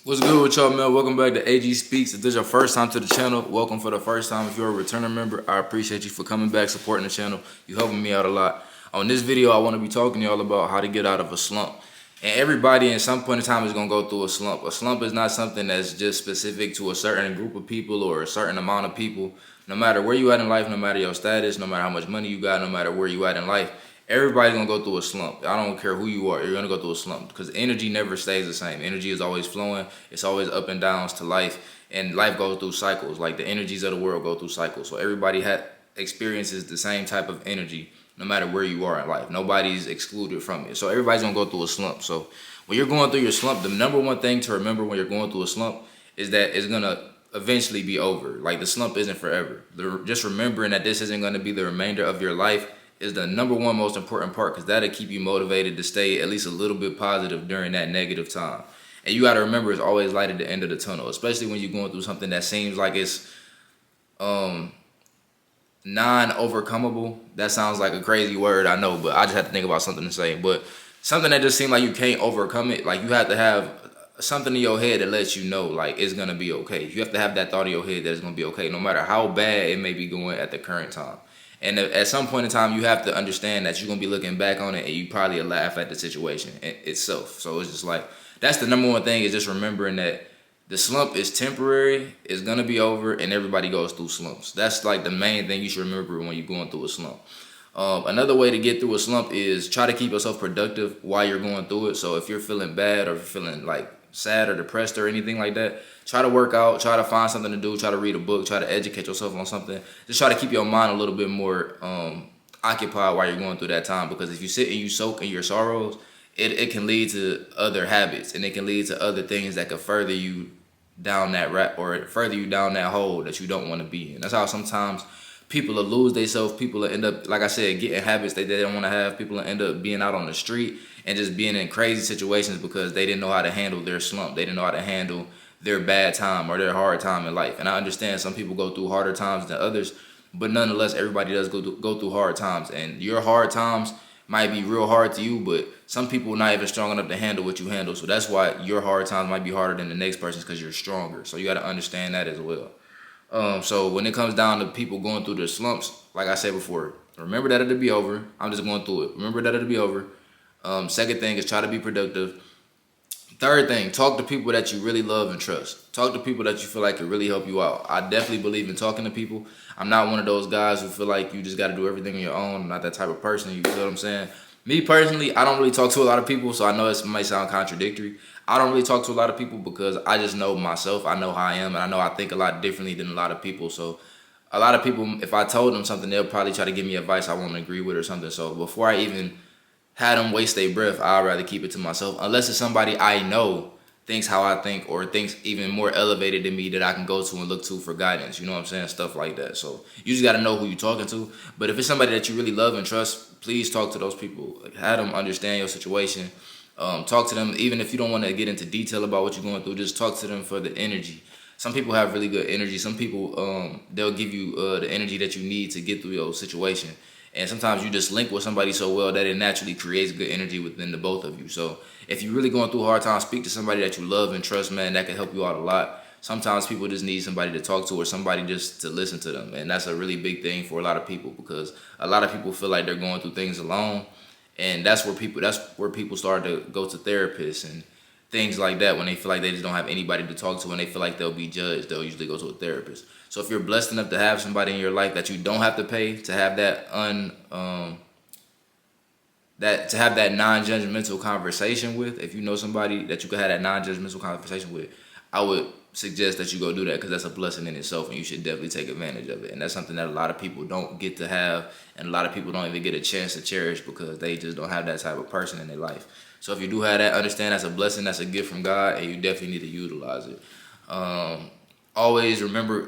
What's good with y'all, man? Welcome back to AG Speaks. If this is your first time to the channel, welcome for the first time. If you're a returning member, I appreciate you for coming back, supporting the channel. You helping me out a lot. On this video, I want to be talking to y'all about how to get out of a slump. And everybody at some point in time is going to go through a slump. A slump is not something that's just specific to a certain group of people or a certain amount of people. No matter where you at in life, no matter your status, no matter how much money you got, no matter where you at in life, everybody's gonna go through a slump. I don't care who you are, you're gonna go through a slump because energy never stays the same. Energy is always flowing. It's always up and downs to life, and life goes through cycles. Like the energies of the world go through cycles. So everybody experiences the same type of energy, no matter where you are in life. Nobody's excluded from it. So everybody's gonna go through a slump. So when you're going through your slump, the number one thing to remember when you're going through a slump is that it's gonna eventually be over. Like the slump isn't forever. Just remembering that this isn't gonna be the remainder of your life is the number one most important part, because that'll keep you motivated to stay at least a little bit positive during that negative time. And you got to remember, it's always light at the end of the tunnel, especially when you're going through something that seems like it's non-overcomable. That sounds like a crazy word, I know, but I just had to think about something to say. But something that just seems like you can't overcome it, like you have to have something in your head that lets you know like it's gonna be okay. You have to have that thought in your head that it's gonna be okay, no matter how bad it may be going at the current time. And at some point in time, you have to understand that you're going to be looking back on it and you probably laugh at the situation itself. So it's just like, that's the number one thing, is just remembering that the slump is temporary, it's going to be over, and everybody goes through slumps. That's like the main thing you should remember when you're going through a slump. Another way to get through a slump is try to keep yourself productive while you're going through it. So if you're feeling bad or if you're feeling like sad or depressed or anything like that, try to work out, try to find something to do, try to read a book, try to educate yourself on something. Just try to keep your mind a little bit more occupied while you're going through that time, because if you sit and you soak in your sorrows, it can lead to other habits, and it can lead to other things that could further you down that rat or further you down that hole that you don't want to be in. That's how sometimes people will lose themselves. People will end up, like I said, getting habits they don't want to have. People will end up being out on the street and just being in crazy situations because they didn't know how to handle their slump. They didn't know how to handle their bad time or their hard time in life. And I understand some people go through harder times than others, but nonetheless, everybody does go through hard times. And your hard times might be real hard to you, but some people are not even strong enough to handle what you handle. So that's why your hard times might be harder than the next person's, because you're stronger. So you got to understand that as well. So when it comes down to people going through their slumps, like I said before, remember that it'll be over. I'm just going through it. Remember that it'll be over. Second thing is try to be productive. Third thing, talk to people that you really love and trust. Talk to people that you feel like can really help you out. I definitely believe in talking to people. I'm not one of those guys who feel like you just got to do everything on your own. I'm not that type of person. You feel what I'm saying? Me personally, I don't really talk to a lot of people, so I know it might sound contradictory. I don't really talk to a lot of people because I just know myself. I know how I am, and I know I think a lot differently than a lot of people. So a lot of people, if I told them something, they'll probably try to give me advice I won't agree with or something. So before I even had them waste their breath, I'd rather keep it to myself. Unless it's somebody I know thinks how I think or thinks even more elevated than me that I can go to and look to for guidance. You know what I'm saying? Stuff like that. So you just got to know who you're talking to. But if it's somebody that you really love and trust, please talk to those people. Like, have them understand your situation. Talk to them, even if you don't want to get into detail about what you're going through. Just talk to them for the energy. Some people have really good energy. Some people, they'll give you the energy that you need to get through your situation. And sometimes you just link with somebody so well that it naturally creates good energy within the both of you. So if you're really going through a hard time, speak to somebody that you love and trust, man. That can help you out a lot. Sometimes people just need somebody to talk to or somebody just to listen to them. And that's a really big thing for a lot of people, because a lot of people feel like they're going through things alone. And that's where people start to go to therapists and things like that. When they feel like they just don't have anybody to talk to and they feel like they'll be judged, they'll usually go to a therapist. So if you're blessed enough to have somebody in your life that you don't have to pay to have that non-judgmental conversation with, if you know somebody that you could have that non-judgmental conversation with, I would suggest that you go do that, because that's a blessing in itself and you should definitely take advantage of it. And that's something that a lot of people don't get to have, and a lot of people don't even get a chance to cherish because they just don't have that type of person in their life. So if you do have that, understand that's a blessing, that's a gift from God, and you definitely need to utilize it. Always remember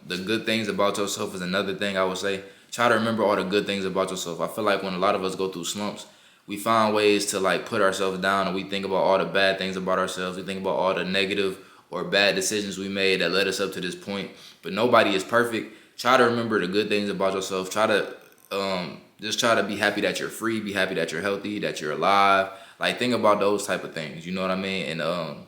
the good things about yourself is another thing I would say. Try to remember all the good things about yourself. I feel like when a lot of us go through slumps, we find ways to like put ourselves down, and we think about all the bad things about ourselves. We think about all the negative or bad decisions we made that led us up to this point. But nobody is perfect. Try to remember the good things about yourself. Try to just try to be happy that you're free, be happy that you're healthy, that you're alive. Like, think about those type of things. You know what I mean? And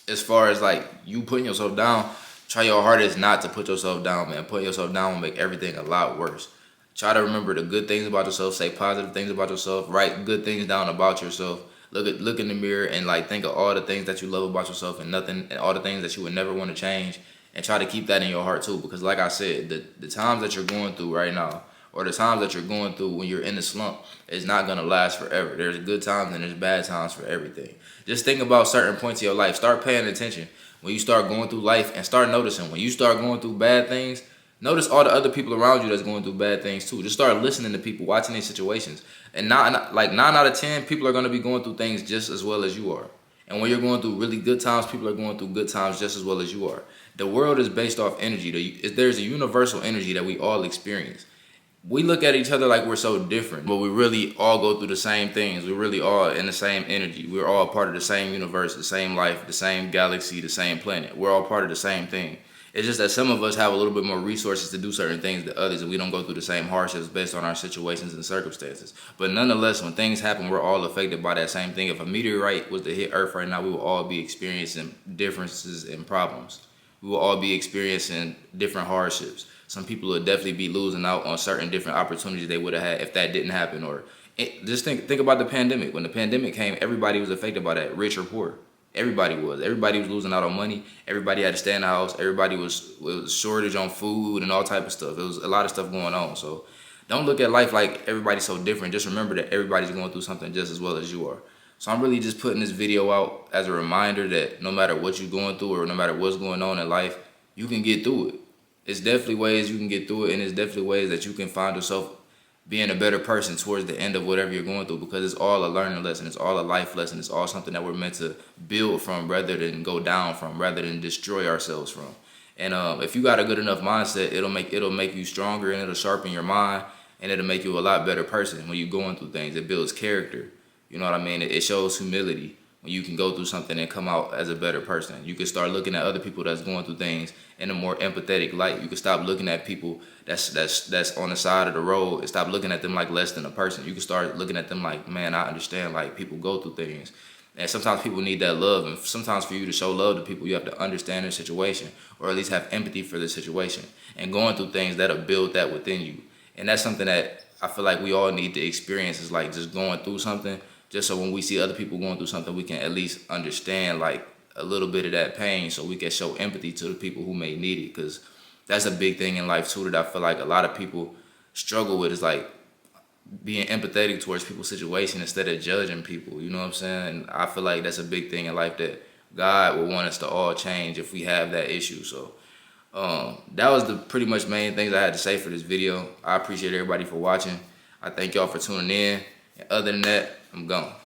as far as like you putting yourself down, try your hardest not to put yourself down, man. Putting yourself down will make everything a lot worse. Try to remember the good things about yourself, say positive things about yourself, write good things down about yourself. Look in the mirror and like think of all the things that you love about yourself and all the things that you would never want to change, and try to keep that in your heart too. Because like I said, the times that you're going through right now, or the times that you're going through when you're in the slump, is not gonna last forever. There's good times and there's bad times for everything. Just think about certain points of your life. Start paying attention when you start going through life, and start noticing when you start going through bad things. Notice all the other people around you that's going through bad things too. Just start listening to people, watching these situations. And not like 9 out of 10 people are gonna be going through things just as well as you are. And when you're going through really good times, people are going through good times just as well as you are. The world is based off energy. There's a universal energy that we all experience. We look at each other like we're so different, but we really all go through the same things. We're really all in the same energy. We're all part of the same universe, the same life, the same galaxy, the same planet. We're all part of the same thing. It's just that some of us have a little bit more resources to do certain things than others, and we don't go through the same hardships based on our situations and circumstances. But nonetheless, when things happen, we're all affected by that same thing. If a meteorite was to hit Earth right now, we will all be experiencing differences and problems. We will all be experiencing different hardships. Some people will definitely be losing out on certain different opportunities they would have had if that didn't happen. Or just think about the pandemic. When the pandemic came, everybody was affected by that, rich or poor. Everybody was. Everybody was losing out on money. Everybody had to stay in the house. Everybody was shortage on food and all type of stuff. There was a lot of stuff going on. So don't look at life like everybody's so different. Just remember that everybody's going through something just as well as you are. So I'm really just putting this video out as a reminder that no matter what you're going through or no matter what's going on in life, you can get through it. It's definitely ways you can get through it, and it's definitely ways that you can find yourself being a better person towards the end of whatever you're going through, because it's all a learning lesson. It's all a life lesson. It's all something that we're meant to build from rather than go down from, rather than destroy ourselves from. And if you got a good enough mindset, it'll make you stronger, and it'll sharpen your mind, and it'll make you a lot better person when you're going through things. It builds character. You know what I mean? It shows humility when you can go through something and come out as a better person. You can start looking at other people that's going through things in a more empathetic light. You can stop looking at people that's on the side of the road and stop looking at them like less than a person. You can start looking at them like, man, I understand, like, people go through things. And sometimes people need that love. And sometimes for you to show love to people, you have to understand their situation, or at least have empathy for the situation. And going through things, that'll build that within you. And that's something that I feel like we all need to experience, is like just going through something, just so when we see other people going through something, we can at least understand like a little bit of that pain, so we can show empathy to the people who may need it. Because that's a big thing in life too, that I feel like a lot of people struggle with, is like being empathetic towards people's situation instead of judging people. You know what I'm saying? And I feel like that's a big thing in life that God would want us to all change if we have that issue. So that was the pretty much main things I had to say for this video. I appreciate everybody for watching. I thank y'all for tuning in. And other than that, I'm gone.